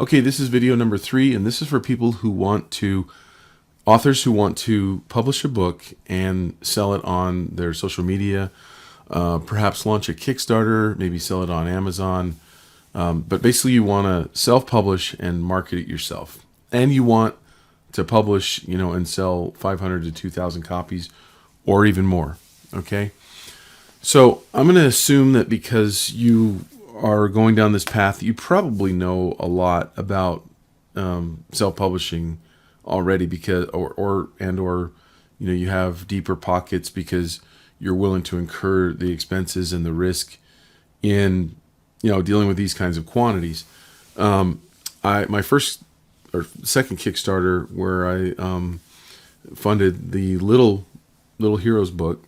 Okay, this is video number 3, and this is for people who want to, authors who want to publish a book and sell it on their social media, perhaps launch a Kickstarter, maybe sell it on Amazon. But basically you want to self-publish and market it yourself. And you want to publish, and sell 500 to 2,000 copies or even more. Okay? So I'm going to assume that because you are going down this path, you probably know a lot about self-publishing already, because or you have deeper pockets because you're willing to incur the expenses and the risk in dealing with these kinds of quantities. My first or second Kickstarter, where I funded the Little Heroes book,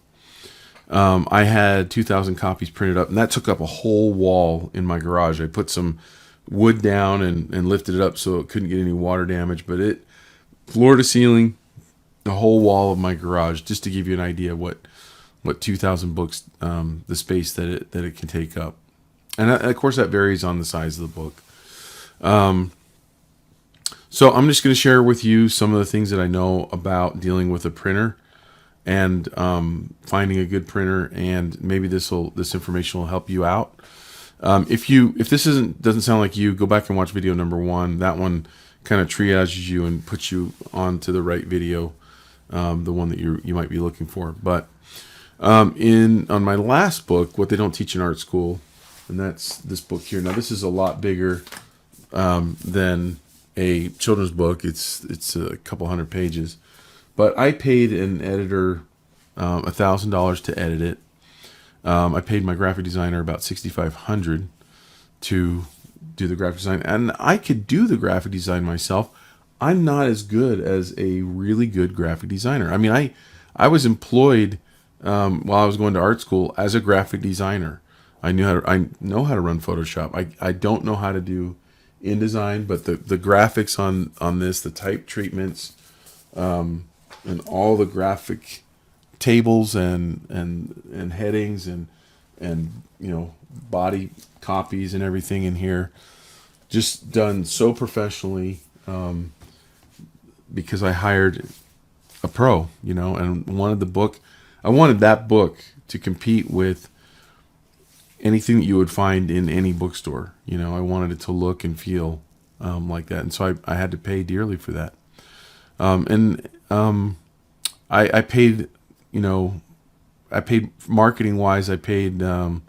I had 2,000 copies printed up, and that took up a whole wall in my garage. I put some wood down and lifted it up so it couldn't get any water damage, but it floor to ceiling, the whole wall of my garage, just to give you an idea what 2,000 books, the space that it can take up. And of course that varies on the size of the book. So I'm just going to share with you some of the things that I know about dealing with a printer and finding a good printer, and maybe this information will help you out. If this doesn't sound like you, go back and watch video number 1. That one kind of triages you and puts you onto the right video, the one that you might be looking for. But on my last book, What They Don't Teach in Art School, and that's this book here. Now this is a lot bigger than a children's book. It's a couple hundred pages. But I paid an editor $1,000 to edit it. I paid my graphic designer about $6,500 to do the graphic design, and I could do the graphic design myself. I'm not as good as a really good graphic designer. I mean, I was employed while I was going to art school as a graphic designer. I know how to run Photoshop. I don't know how to do InDesign, but the graphics on this, the type treatments, and all the graphic tables and headings and body copies and everything in here, just done so professionally, because I hired a pro, and I wanted that book to compete with anything that you would find in any bookstore. I wanted it to look and feel like that, and so I had to pay dearly for that. I paid, I paid marketing wise. I paid, I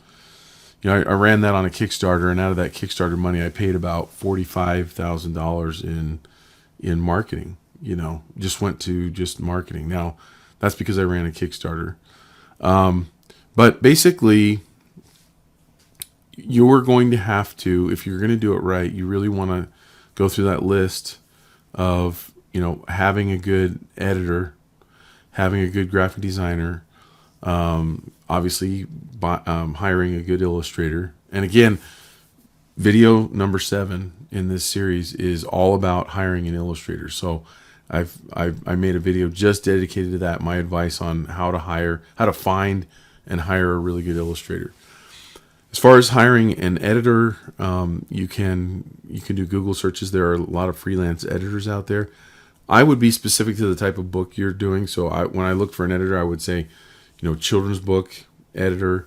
ran that on a Kickstarter, and out of that Kickstarter money, I paid about $45,000 in marketing. Just went to just marketing. Now, that's because I ran a Kickstarter. But basically, you're going to have to, if you're going to do it right, you really want to go through that list of, having a good editor, having a good graphic designer, obviously hiring a good illustrator. And again, video number 7 in this series is all about hiring an illustrator. So I made a video just dedicated to that, my advice on how to find and hire a really good illustrator. As far as hiring an editor, you can do Google searches. There are a lot of freelance editors out there. I would be specific to the type of book you're doing. So when I look for an editor, I would say, children's book editor.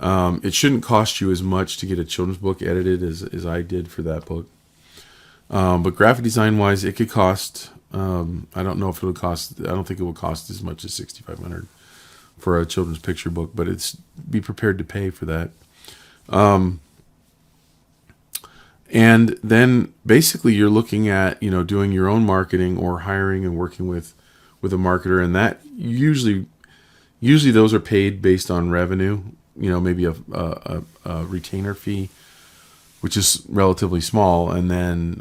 It shouldn't cost you as much to get a children's book edited as I did for that book. But graphic design wise, it could cost, I don't know if it would cost, I don't think it will cost as much as $6,500 for a children's picture book, but be prepared to pay for that. And then basically you're looking at, doing your own marketing or hiring and working with a marketer, and that usually those are paid based on revenue, maybe a retainer fee, which is relatively small, and then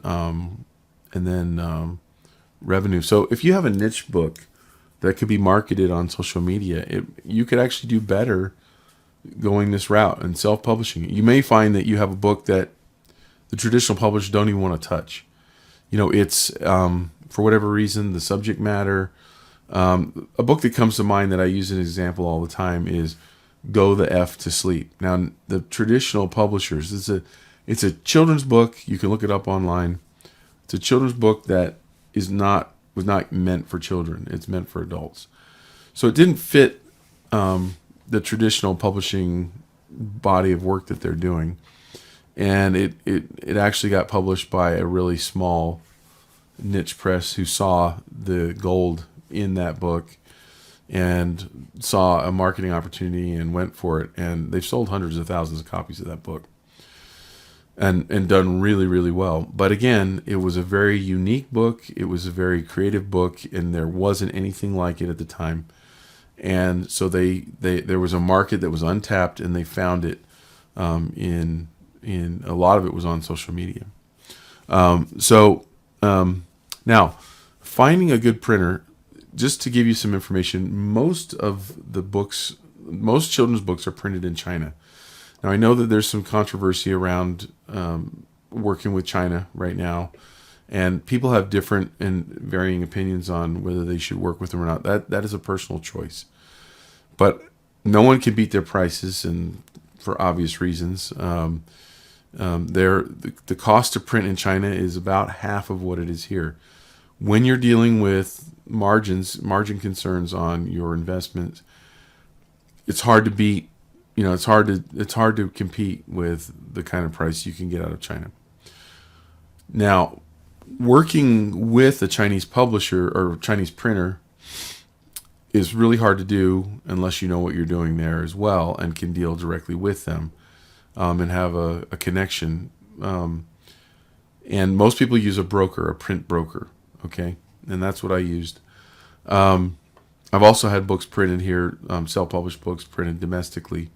revenue. So if you have a niche book that could be marketed on social media, you could actually do better going this route and self-publishing it. You may find that you have a book that the traditional publishers don't even want to touch. It's for whatever reason, the subject matter. A book that comes to mind that I use as an example all the time is Go the F to Sleep. Now, the traditional publishers, It's a children's book. You can look it up online. It's a children's book that was not meant for children. It's meant for adults. So it didn't fit the traditional publishing body of work that they're doing. And it actually got published by a really small niche press who saw the gold in that book and saw a marketing opportunity and went for it. And they've sold hundreds of thousands of copies of that book and done really, really well. But again, it was a very unique book. It was a very creative book, and there wasn't anything like it at the time. And so there was a market that was untapped, and they found it in a lot of it was on social media. Now, finding a good printer, just to give you some information, most children's books are printed in China. Now, I know that there's some controversy around working with China right now, and people have different and varying opinions on whether they should work with them or not. That is a personal choice. But no one can beat their prices, and for obvious reasons. The cost to print in China is about half of what it is here. When you're dealing with margin concerns on your investments, it's hard to beat. It's hard to compete with the kind of price you can get out of China. Now, working with a Chinese publisher or Chinese printer is really hard to do unless you know what you're doing there as well and can deal directly with them. And have a connection. And most people use a print broker, okay? And that's what I used. I've also had books printed here, self-published books printed domestically.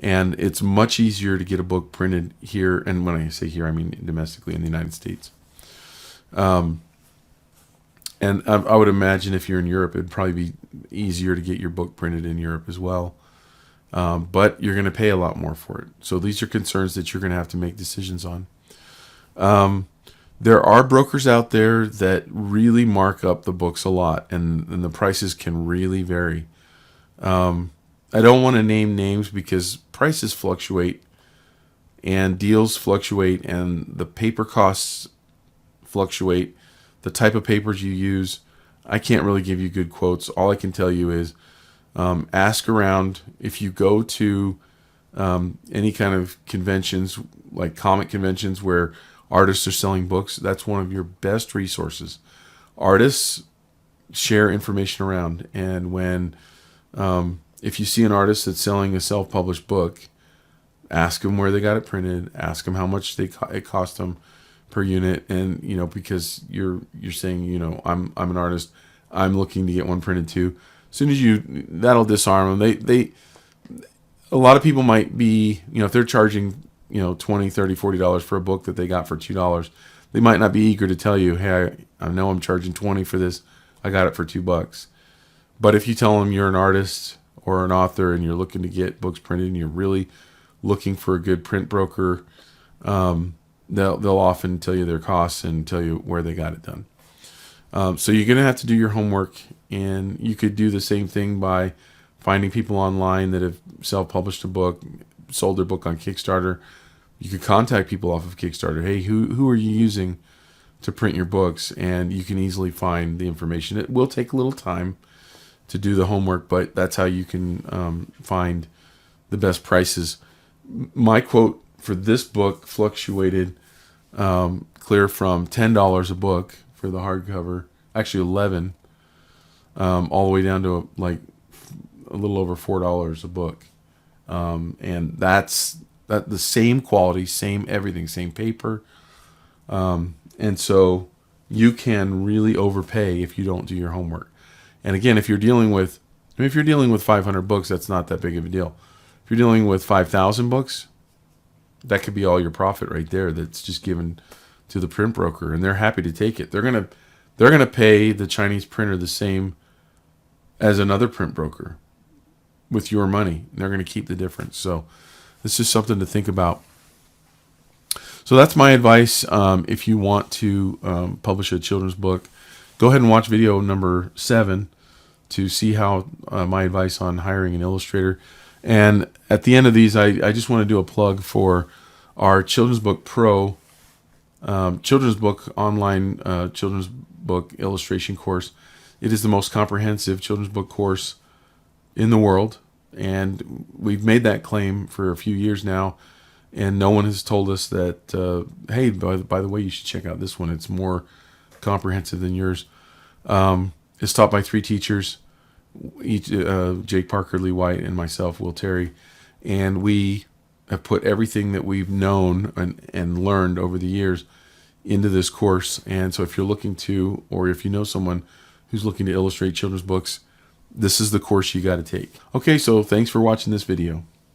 And it's much easier to get a book printed here, and when I say here, I mean domestically in the United States. And I would imagine if you're in Europe, it'd probably be easier to get your book printed in Europe as well. But you're going to pay a lot more for it. So these are concerns that you're going to have to make decisions on. There are brokers out there that really mark up the books a lot, and the prices can really vary. I don't want to name names because prices fluctuate and deals fluctuate and the paper costs fluctuate. The type of papers you use, I can't really give you good quotes. All I can tell you is ask around. If you go to any kind of conventions, like comic conventions where artists are selling books, that's one of your best resources. Artists share information around, and when if you see an artist that's selling a self-published book, ask them where they got it printed, ask them how much it cost them per unit, and because you're saying I'm an artist, I'm looking to get one printed too. As soon as that'll disarm them. They a lot of people might be, if they're charging $20, $30, $40 for a book that they got for $2, they might not be eager to tell you, hey, I know I'm charging $20 for this, I got it for $2. But if you tell them you're an artist or an author and you're looking to get books printed and you're really looking for a good print broker, they'll often tell you their costs and tell you where they got it done. So you're going to have to do your homework, and you could do the same thing by finding people online that have self-published a book, sold their book on Kickstarter. You could contact people off of Kickstarter. Hey, who are you using to print your books? And you can easily find the information. It will take a little time to do the homework, but that's how you can find the best prices. My quote for this book fluctuated clear from $10 a book for the hardcover, actually $11, all the way down to like a little over $4 a book, and that's the same quality, same everything, same paper, and so you can really overpay if you don't do your homework. And again, if you're dealing with 500 books, that's not that big of a deal. If you're dealing with 5,000 books, that could be all your profit right there. That's just given to the print broker, and they're happy to take it. They're gonna pay the Chinese printer the same as another print broker with your money. They're gonna keep the difference. So it's just something to think about. So that's my advice. If you want to publish a children's book, go ahead and watch video number 7 to see how my advice on hiring an illustrator. And at the end of these, I just want to do a plug for our Children's Book Pro children's book online children's book illustration course. It is the most comprehensive children's book course in the world, and we've made that claim for a few years now, and no one has told us that hey, by the way, you should check out this one. It's more comprehensive than yours. It's taught by 3 teachers, each Jake Parker, Lee White, and myself, Will Terry, and we have put everything that we've known and learned over the years into this course. And so if you're looking to, or if you know someone who's looking to illustrate children's books, this is the course you got to take. Okay, so thanks for watching this video.